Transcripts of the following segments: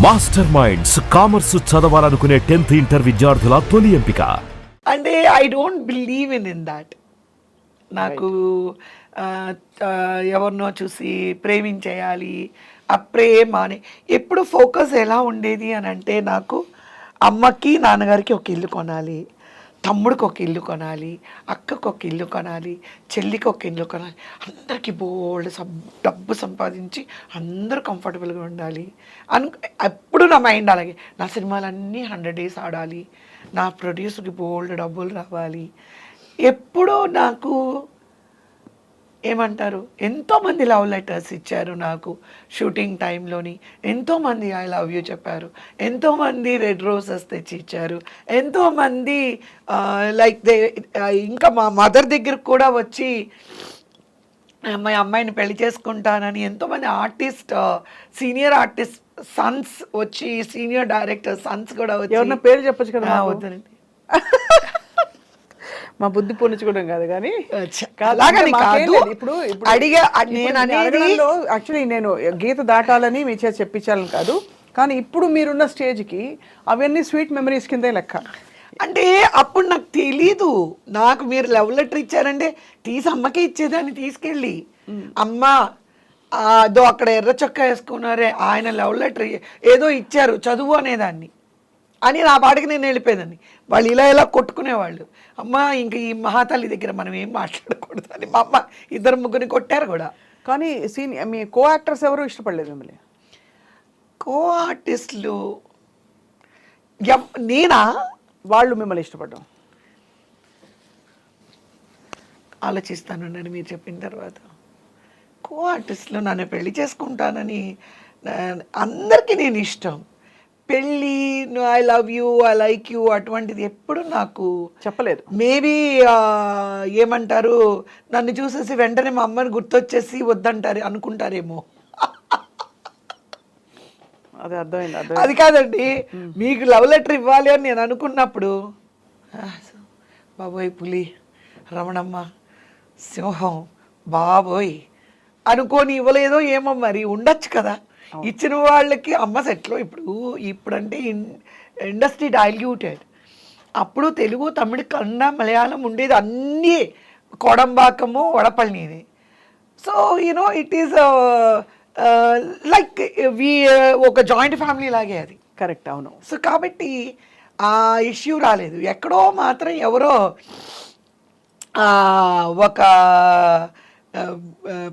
Master minds commerce చదవాలనుకునే 10th inter విద్యార్థుల తొలి ఎంపిక. అంటే I don't believe in that. నాకు ఎవరినో చూసి ప్రేమించేయాలి, ఆ ప్రేమ అని ఎప్పుడు ఫోకస్ ఎలా ఉండేది అని అంటే, నాకు అమ్మకి నాన్నగారికి ఒక ఇల్లు కొనాలి, తమ్ముడికి ఒక ఇల్లు కొనాలి, అక్కకు ఒక ఇల్లు కొనాలి, చెల్లికి ఒక ఇల్లు కొనాలి, అందరికీ బోల్డ్ డబ్బు సంపాదించి అందరూ కంఫర్టబుల్గా ఉండాలి ఎప్పుడు నా మైండ్ అలాగే. నా సినిమాలన్నీ 100 days ఆడాలి, నా ప్రొడ్యూసర్కి బోల్డ్ డబ్బులు రావాలి. ఎప్పుడూ నాకు ఏమంటారు, ఎంతోమంది లవ్ లెటర్స్ ఇచ్చారు నాకు షూటింగ్ టైంలోని, ఎంతోమంది ఐ లవ్ యూ చెప్పారు, ఎంతోమంది రెడ్ రోజెస్ తెచ్చి ఇచ్చారు, ఎంతోమంది లైక్ ఇంకా మా మదర్ దగ్గరకు కూడా వచ్చి మా అమ్మాయిని పెళ్లి చేసుకుంటానని ఎంతోమంది ఆర్టిస్ట్, సీనియర్ ఆర్టిస్ట్ సన్స్ వచ్చి, సీనియర్ డైరెక్టర్ సన్స్ కూడా వచ్చి. ఎవరన్నా పేరు చెప్పచ్చు కదా? వద్దండి, మా బుద్ధి పొన్నించుకోవడం కాదు కానీ ఇప్పుడు అడిగా. నేను అనేది యాక్చువల్లీ నేను గీత దాటాలని మీ చేసి చెప్పించాలని కాదు, కానీ ఇప్పుడు మీరున్న స్టేజ్కి అవన్నీ స్వీట్ మెమరీస్ కిందే లెక్క. అంటే అప్పుడు నాకు తెలీదు, నాకు మీరు లవ్ లెటర్ ఇచ్చారంటే తీసి అమ్మకే ఇచ్చేదాన్ని తీసుకెళ్ళి, అమ్మ అదో అక్కడ ఎర్ర చొక్కా వేసుకున్నారే ఆయన లవ్ లెటర్ ఏదో ఇచ్చారు చదువు అనేదాన్ని అని నా పాటికి నేను వెళ్ళిపోయేదాన్ని. వాళ్ళు ఇలా ఇలా కొట్టుకునేవాళ్ళు, అమ్మ ఇంక ఈ మహాతల్లి దగ్గర మనం ఏం మాట్లాడకూడదు అని మా అమ్మ 2-3 కొట్టారు కూడా. కానీ మీ కో యాక్టర్స్ ఎవరు ఇష్టపడలేదు మిమ్మల్ని? కో ఆర్టిస్టులు నేనా? వాళ్ళు మిమ్మల్ని ఇష్టపడ్డాం ఆలోచిస్తానండి మీరు చెప్పిన తర్వాత. కో ఆర్టిస్టులు నన్ను పెళ్లి చేసుకుంటానని అందరికీ నేను ఇష్టం, పెళ్ళి I love you I like you అటువంటిది ఎప్పుడు నాకు చెప్పలేదు. మేబీ ఏమంటారు, నన్ను చూసేసి వెంటనే మా అమ్మని గుర్తొచ్చేసి వద్దంటారు అనుకుంటారేమో. అదే అర్థమైంది. అది కాదండి, మీకు లవ్ లెటర్ ఇవ్వాలి అని నేను అనుకున్నప్పుడు బాబోయ్ పులి, రమణమ్మ, సింహం బాబోయ్ అనుకోని ఇవ్వలేదో ఏమో, మరి ఉండొచ్చు కదా. ఇచ్చిన వాళ్ళకి అమ్మ సెట్లో ఇప్పుడంటే ఇండస్ట్రీ డైల్యూటెడ్. అప్పుడు తెలుగు, తమిళ, కన్నడ, మలయాళం ఉండేది అన్నీ కోడంబాకము, వడపల్లిని. So you know it is like ఒక జాయింట్ ఫ్యామిలీ లాగే అది. కరెక్ట్, అవును. సో కాబట్టి ఆ ఇష్యూ రాలేదు. ఎక్కడో మాత్రం ఎవరో ఒక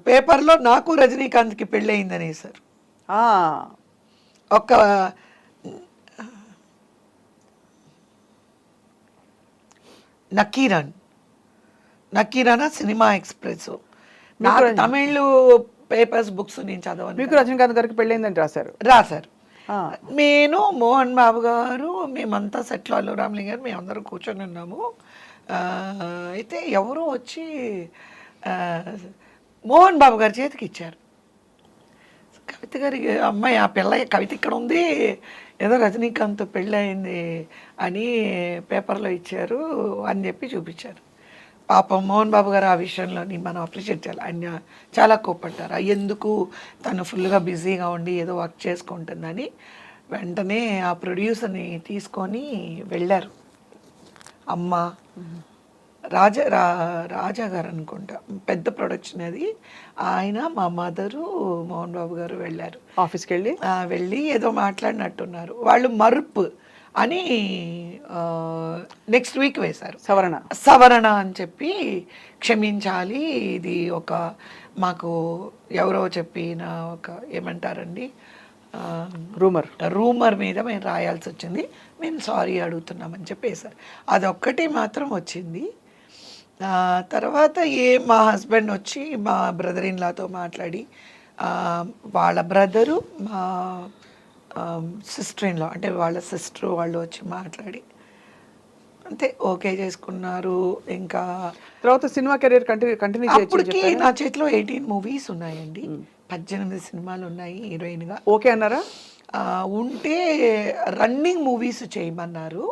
పేపర్లో నాకు రజనీకాంత్కి పెళ్ళయిందని సార్, ఒక Nakkeeran cinema express, Tamil papers books నేను చదవను. మీకు రజనీకాంత్ గారికి పెళ్ళైందని రాశారు? నేను, మోహన్ బాబు గారు, మేమంతా సెట్లో, అల్లు రామలింగ గారు, మేమందరం కూర్చొని ఉన్నాము. అయితే ఎవరో వచ్చి మోహన్ బాబు గారి చేతికి ఇచ్చారు. కవిత గారి అమ్మాయి, ఆ పిల్ల కవిత ఇక్కడ ఉంది, ఏదో రజనీకాంత్ పెళ్ళయింది అని పేపర్లో ఇచ్చారు అని చెప్పి చూపించారు. పాపం మోహన్ బాబు గారు ఆ విషయంలోని మనం అప్రిషియేట్ చేయాలి. ఆయన చాలా కోప్పడ్డారు, ఎందుకు తను ఫుల్గా బిజీగా ఉండి ఏదో వర్క్ చేసుకుంటుందని. వెంటనే ఆ ప్రొడ్యూసర్ని తీసుకొని వెళ్ళారు. అమ్మ రాజా గారు అనుకుంటా, పెద్ద ప్రొడక్షన్ అది. ఆయన, మా మదరు, మోహన్ బాబు గారు వెళ్ళారు. ఆఫీస్కి వెళ్ళి ఏదో మాట్లాడినట్టున్నారు. వాళ్ళు మరుపు అని నెక్స్ట్ వీక్ వేశారు, సవరణ అని చెప్పి, క్షమించాలి, ఇది ఒక మాకు ఎవరో చెప్పిన ఒక ఏమంటారండి రూమర్ మీద మేము రాయాల్సి వచ్చింది, మేము సారీ అడుగుతున్నామని చెప్పి వేశారు. అదొక్కటి మాత్రం వచ్చింది. తర్వాత మా హస్బెండ్ వచ్చి మా బ్రదర్ ఇన్లాతో మాట్లాడి, వాళ్ళ బ్రదరు, మా సిస్టర్ ఇన్లా అంటే వాళ్ళ సిస్టర్ వాళ్ళు వచ్చి మాట్లాడి అంతే ఓకే చేసుకున్నారు. ఇంకా తర్వాత సినిమా కెరీర్ కంటిన్యూ అప్పటికి నా చేతిలో 18 movies ఉన్నాయండి, 18 సినిమాలు ఉన్నాయి హీరోయిన్గా. ఓకే అన్నారా? ఉంటే రన్నింగ్ మూవీస్ చేయమన్నారు,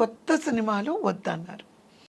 కొత్త సినిమాలు వద్దన్నారు.